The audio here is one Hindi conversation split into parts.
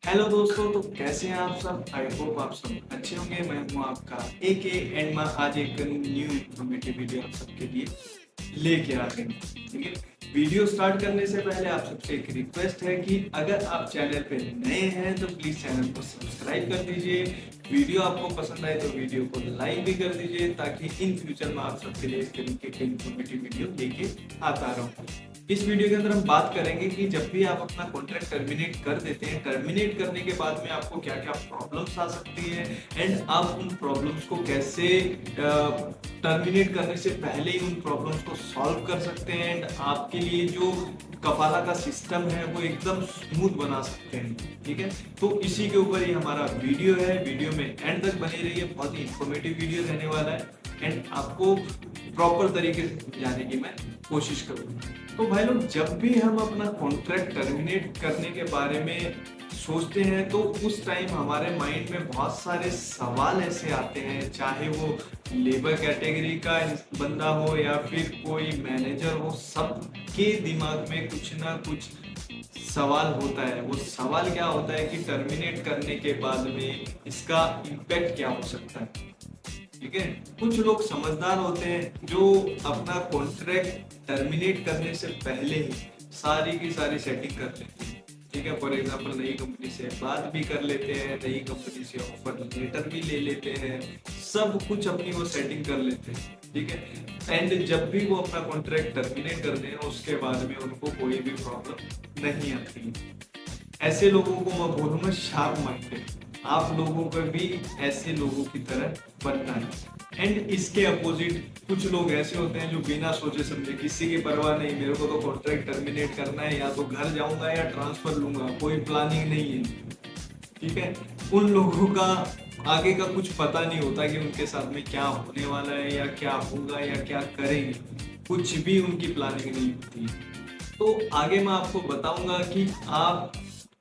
हेलो दोस्तों, तो कैसे हैं आप सब। आई होप आप सब अच्छे होंगे। मैं हूं आपका AK एंड मैं आज एक न्यू इन्फॉर्मेटिव वीडियो आप सबके लिए लेके आ गए हैं। ठीक है, वीडियो स्टार्ट करने से पहले आप सबसे एक रिक्वेस्ट है कि अगर आप चैनल पे नए हैं तो प्लीज चैनल को सब्सक्राइब कर दीजिए। वीडियो आपको पसंद आए तो वीडियो को लाइक भी कर दीजिए, ताकि इन फ्यूचर में आप सबके लिए इस तरीके के इन्फॉर्मेटिव वीडियो लेके आता रहूं। इस वीडियो के अंदर हम बात करेंगे कि जब भी आप अपना कॉन्ट्रैक्ट टर्मिनेट कर देते हैं, टर्मिनेट करने के बाद में आपको क्या क्या प्रॉब्लम्स आ सकती है एंड आप उन प्रॉब्लम्स को कैसे टर्मिनेट करने से पहले ही उन प्रॉब्लम्स को सॉल्व कर सकते हैं एंड आपके लिए जो कफाला का सिस्टम है वो एकदम स्मूथ बना सकते हैं। ठीक है, तो इसी के ऊपर ही हमारा वीडियो है। वीडियो में एंड तक बने रहिए, बहुत ही इंफॉर्मेटिव वीडियो रहने वाला है एंड आपको प्रॉपर तरीके से जाने की मैं कोशिश करूंगा। तो भाई लोग, जब भी हम अपना कॉन्ट्रैक्ट टर्मिनेट करने के बारे में सोचते हैं तो उस टाइम हमारे माइंड में बहुत सारे सवाल ऐसे आते हैं, चाहे वो लेबर कैटेगरी का बंदा हो या फिर कोई मैनेजर हो, सबके दिमाग में कुछ ना कुछ सवाल होता है। वो सवाल क्या होता है कि टर्मिनेट करने के बाद में इसका इम्पैक्ट क्या हो सकता है। ठीक है, कुछ लोग समझदार होते हैं जो अपना कॉन्ट्रैक्ट टर्मिनेट करने से पहले ही सारी की सारी सेटिंग कर लेते हैं। ठीक है, फॉर एग्जांपल नई कंपनी से बात भी कर लेते हैं, नई कंपनी से ऑफर लेटर भी ले लेते हैं, सब कुछ अपनी वो सेटिंग कर लेते हैं। ठीक है, एंड जब भी वो अपना कॉन्ट्रैक्ट टर्मिनेट करते हैं उसके बाद में उनको कोई भी प्रॉब्लम नहीं आती। ऐसे लोगों को मैं बोलूंगा शार्प माइंडेड। आप लोगों को भी ऐसे लोगों की तरह बनना है। एंड इसके अपोजिट कुछ लोग ऐसे होते हैं जो बिना सोचे समझे, किसी की परवाह नहीं, मेरे को तो कॉन्ट्रैक्ट टर्मिनेट करना है, या तो घर जाऊंगा या ट्रांसफर लूंगा, कोई प्लानिंग नहीं है। ठीक है, उन लोगों का आगे का कुछ पता नहीं होता कि उनके साथ में क्या होने वाला है या क्या होगा या क्या करेंगे, कुछ भी उनकी प्लानिंग नहीं होती। तो आगे मैं आपको बताऊंगा कि आप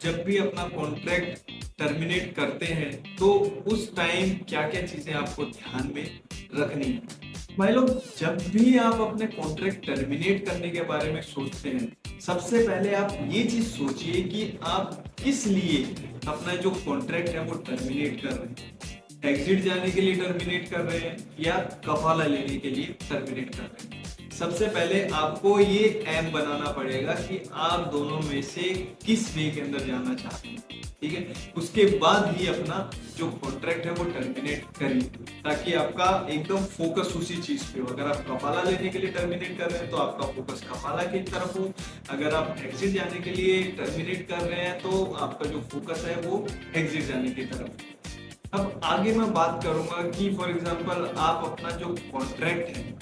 जब भी अपना कॉन्ट्रैक्ट टर्मिनेट करते हैं तो उस टाइम क्या क्या चीजें आपको ध्यान में रखनी है। भाई लोग, जब भी आप अपने कॉन्ट्रैक्ट टर्मिनेट करने के बारे में सोचते हैं, सबसे पहले आप ये चीज सोचिए कि आप किस लिए अपना जो कॉन्ट्रैक्ट है वो टर्मिनेट कर रहे हैं। एग्जिट जाने के लिए टर्मिनेट कर रहे हैं या कफाला लेने के लिए टर्मिनेट कर रहे हैं। सबसे पहले आपको ये एम बनाना पड़ेगा कि आप दोनों में से किस वे के अंदर जाना चाहते हैं। ठीक है, उसके बाद ही अपना जो कॉन्ट्रैक्ट है वो टर्मिनेट करिए, ताकि आपका एकदम फोकस उसी चीज पे हो। अगर आप कफाला लेने के लिए टर्मिनेट कर रहे हैं तो आपका फोकस कफाला की तरफ हो। अगर आप एग्जिट जाने के लिए टर्मिनेट कर रहे हैं तो आपका जो फोकस है वो एग्जिट जाने की तरफ। अब आगे मैं बात करूंगा कि फॉर एग्जाम्पल आप अपना जो कॉन्ट्रैक्ट है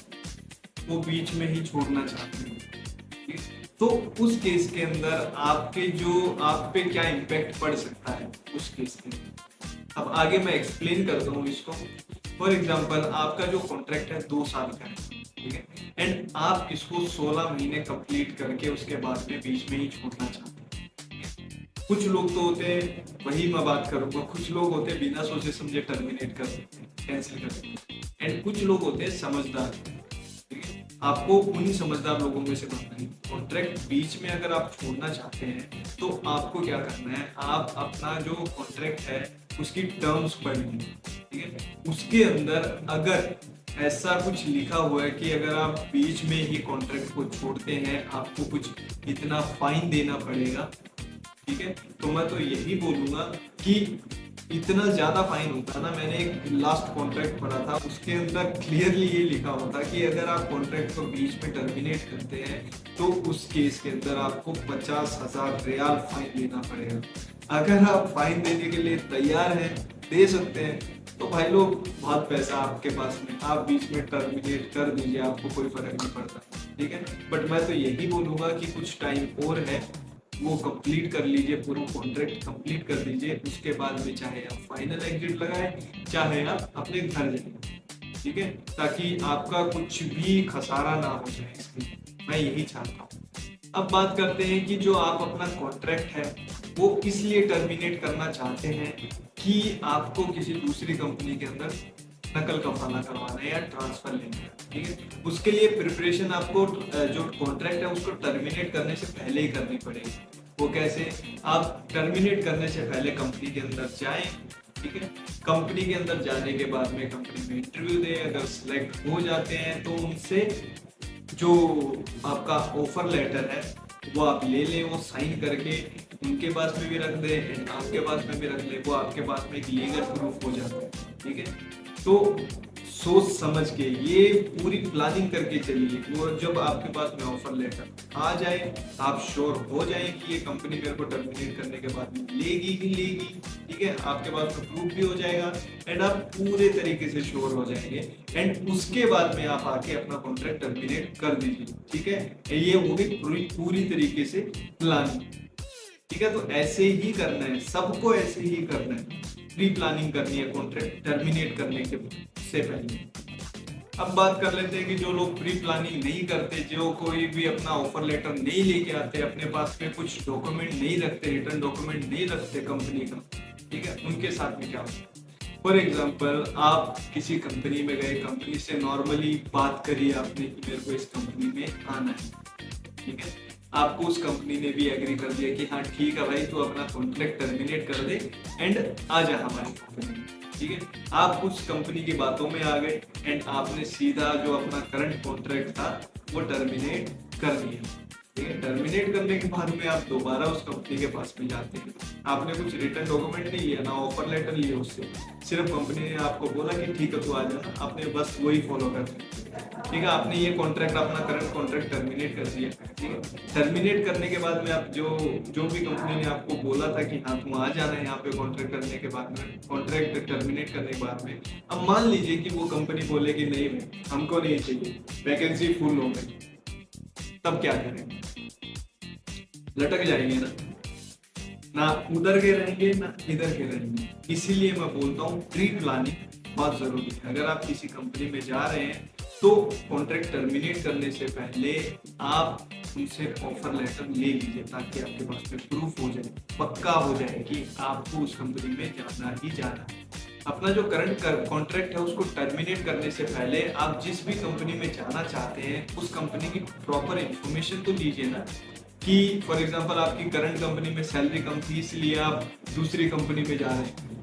वो बीच में ही छोड़ना चाहते हैं, तो उस केस के अंदर आपके जो आप पे क्या इम्पैक्ट पड़ सकता है उस केस के अंदर। अब आगे मैं एक्सप्लेन करता हूँ इसको। फॉर एग्जांपल आपका जो कॉन्ट्रैक्ट है 2 साल का है, ठीक है, एंड आप इसको 16 महीने कंप्लीट करके उसके बाद में बीच में ही छोड़ना चाहते हैं। कुछ लोग तो होते हैं, वही मैं बात करूंगा, कुछ लोग होते हैं बिना सोचे समझे टर्मिनेट कर देते हैं, कैंसिल कर देते हैं, एंड कुछ लोग होते हैं समझदार। आपको उन्हीं समझदार लोगों में से बनना है। कॉन्ट्रैक्ट बीच में अगर आप छोड़ना चाहते हैं तो आपको क्या करना है, आप अपना जो कॉन्ट्रैक्ट है उसकी टर्म्स पढ़िए। ठीक है, उसके अंदर अगर ऐसा कुछ लिखा हुआ है कि अगर आप बीच में ही कॉन्ट्रैक्ट को छोड़ते हैं आपको कुछ इतना फाइन देना पड़ेगा, ठीक है, तो मैं तो यही बोलूंगा कि इतना ज्यादा फाइन होता ना। मैंने एक लास्ट कॉन्ट्रैक्ट पढ़ा था, उसके अंदर क्लियरली ये लिखा होता कि अगर आप कॉन्ट्रैक्ट को बीच में टर्मिनेट करते हैं तो उस केस के अंदर आपको 50,000 रियाल फाइन देना पड़ेगा। अगर आप फाइन देने के लिए तैयार हैं, दे सकते हैं, तो भाई लोग बहुत पैसा आपके पास में, आप बीच में टर्मिनेट कर दीजिए, आपको कोई फर्क नहीं पड़ता। ठीक है, बट मैं तो यही बोलूंगा कि कुछ टाइम और है, वो कंप्लीट कर लीजिए, पूरा कॉन्ट्रैक्ट कंप्लीट कर दीजिए। उसके बाद में चाहे आप फाइनल एग्जिट लगाएं, चाहे आप अपने घर जाएं। ठीक है, ताकि आपका कुछ भी खसारा ना हो जाए इसमें, मैं यही चाहता हूँ। अब बात करते हैं कि जो आप अपना कॉन्ट्रैक्ट है वो इसलिए टर्मिनेट करना चाहते हैं कि आपको किसी दूसरी कंपनी के अंदर नकल कफाला करवाना है या ट्रांसफर लेना है। ठीक है, उसके लिए प्रिपरेशन आपको जो कॉन्ट्रैक्ट है उसको टर्मिनेट करने से पहले ही करनी पड़ेगी। वो कैसे, आप टर्मिनेट करने से पहले कंपनी के अंदर जाएं, ठीक है। कंपनी के अंदर जाने के बाद में कंपनी में इंटरव्यू दें, अगर सिलेक्ट हो जाते हैं तो उनसे जो आपका ऑफर लेटर है वो आप ले लें, वो साइन करके उनके पास में भी रख दें एंड आपके पास में भी रख लें, वो आपके पास में एक लीगल प्रूफ हो जाता है, ठीक है। तो सोच समझ के ये पूरी प्लानिंग करके चलिए, वो जब आपके पास में ऑफर लेटर आ जाए आप श्योर हो जाए कि ये कंपनी मेरे को टर्मिनेट करने के बाद में लेगी ही लेगी, ठीक है। आपके पास में प्रूफ भी हो जाएगा एंड आप पूरे तरीके से श्योर हो जाएंगे एंड उसके बाद में आप आके अपना कॉन्ट्रैक्ट टर्मिनेट कर दीजिए, ठीक है। ये वो भी पूरी तरीके से प्लानिंग, ठीक है। तो ऐसे ही करना है, सबको ऐसे ही करना है, प्री प्लानिंग करनी है कॉन्ट्रैक्ट टर्मिनेट करने के से पहले। अब बात कर लेते हैं कि जो लोग प्री प्लानिंग नहीं करते, जो कोई भी अपना ऑफर लेटर नहीं लेके आते, अपने पास में कुछ डॉक्यूमेंट नहीं रखते, रिटर्न डॉक्यूमेंट नहीं रखते कंपनी का, ठीक है, उनके साथ में क्या होता है। फॉर एग्जाम्पल आप किसी कंपनी में गए, कंपनी से नॉर्मली बात करी आपने कि मेरे को इस कंपनी में आना है, ठीक है। आपको उस कंपनी ने भी एग्री कर दिया कि हाँ ठीक है भाई, तू अपना कॉन्ट्रैक्ट टर्मिनेट कर दे एंड आ जा हमारी कंपनी में, ठीक है। आप उस कंपनी की बातों में आ गए एंड आपने सीधा जो अपना करंट कॉन्ट्रैक्ट था वो टर्मिनेट कर दिया, ठीक है। टर्मिनेट करने के बाद में आप दोबारा उस कंपनी के पास में जाते हैं, आपने कुछ रिटर्न डॉक्यूमेंट नहीं लिया, ना ऑफर लेटर लिया उससे, सिर्फ कंपनी ने आपको बोला कि ठीक है तू आ जाना, आपने बस वही फॉलो कर दिया, ठीक है। आपने ये कॉन्ट्रैक्ट, अपना करंट कॉन्ट्रैक्ट टर्मिनेट कर दिया, ठीक है। टर्मिनेट करने के बाद में आप जो भी कंपनी ने आपको बोला था कि हाँ तुम आ जाना है यहाँ पे कॉन्ट्रैक्ट करने के बाद में, कॉन्ट्रैक्ट टर्मिनेट करने के बाद में, अब मान लीजिए कि वो कंपनी बोले कि नहीं हमको नहीं चाहिए, वैकेंसी फुल हो गई, तब क्या करेंगे? लटक जाएंगे ना उधर के रहेंगे ना इधर के रहेंगे। इसीलिए मैं बोलता हूँ प्री प्लानिंग बहुत जरूरी है। अगर आप किसी कंपनी में जा रहे हैं तो कॉन्ट्रैक्ट टर्मिनेट करने से पहले आप उनसे ऑफर लेटर ले लीजिए, ताकि आपके पास में प्रूफ हो जाए, पक्का हो जाए कि आपको उस कंपनी में जाना ही जाना है। अपना जो करंट कॉन्ट्रैक्ट है उसको टर्मिनेट करने से पहले आप जिस भी कंपनी में जाना चाहते हैं उस कंपनी की प्रॉपर इंफॉर्मेशन तो लीजिए ना, कि फॉर एग्जांपल आपकी करंट कंपनी में सैलरी कम थी इसलिए आप दूसरी कंपनी में जा रहे हैं,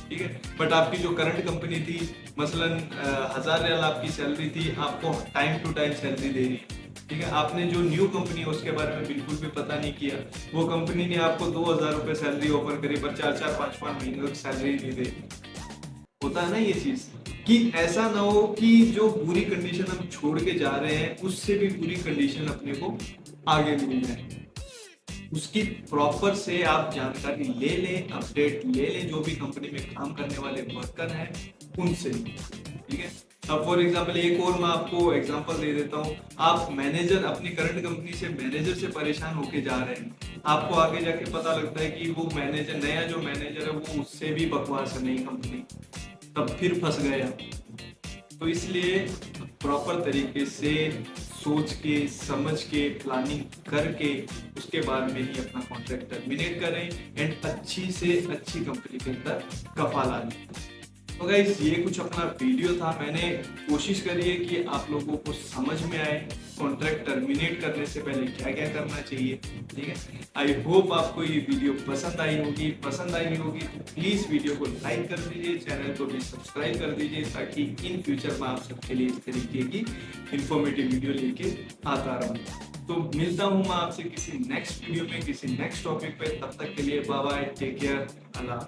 ठीक है। बट आपकी जो करंट कंपनी थी मसलन 1000 रियाल आपकी सैलरी थी, आपको टाइम टू टाइम सैलरी दे रही है, ठीक है। आपने जो न्यू कंपनी है उसके बारे में बिल्कुल भी पता नहीं किया, वो कंपनी ने आपको 2000 रुपए सैलरी ऑफर करी पर 4-4 5-5 महीनों की सैलरी नहीं दे। होता है ना ये चीज, कि ऐसा ना हो कि जो बुरी कंडीशन हम छोड़ के जा रहे हैं उससे भी बुरी कंडीशन अपने को आगे मिल जाए। उसकी प्रॉपर से आप जानकारी ले लें, अपडेट ले लें, जो भी कंपनी में काम करने वाले वर्कर हैं उनसे, ठीक है। अब फॉर एग्जांपल एक और मैं आपको एग्जांपल दे देता हूँ, आप मैनेजर अपनी करंट कंपनी से मैनेजर से परेशान होके जा रहे हैं, आपको आगे जाके पता लगता है कि वो मैनेजर, नया जो मैनेजर है वो उससे भी बकवास है नई कंपनी, तब फिर फंस गए आप। तो इसलिए प्रॉपर तरीके से सोच के समझ के प्लानिंग करके उसके बाद में ही अपना कॉन्ट्रैक्ट टर्मिनेट करें एंड अच्छी से अच्छी कंपनी के अंदर कफाला लें। तो गाइस ये कुछ अपना वीडियो था, मैंने कोशिश करी है कि आप लोगों को समझ में आए कॉन्ट्रैक्ट टर्मिनेट करने से पहले क्या क्या करना चाहिए, ठीक है। आई होप आपको ये वीडियो पसंद आई होगी तो प्लीज वीडियो को लाइक कर दीजिए, चैनल को भी सब्सक्राइब कर दीजिए, ताकि इन फ्यूचर में आप सबके लिए इस तरीके की इंफॉर्मेटिव वीडियो लेके आता रहूँ। तो मिलता हूँ मैं आपसे किसी नेक्स्ट वीडियो में, किसी नेक्स्ट टॉपिक पे, तब तक के लिए बाय बाय, टेक केयर, अल्लाह।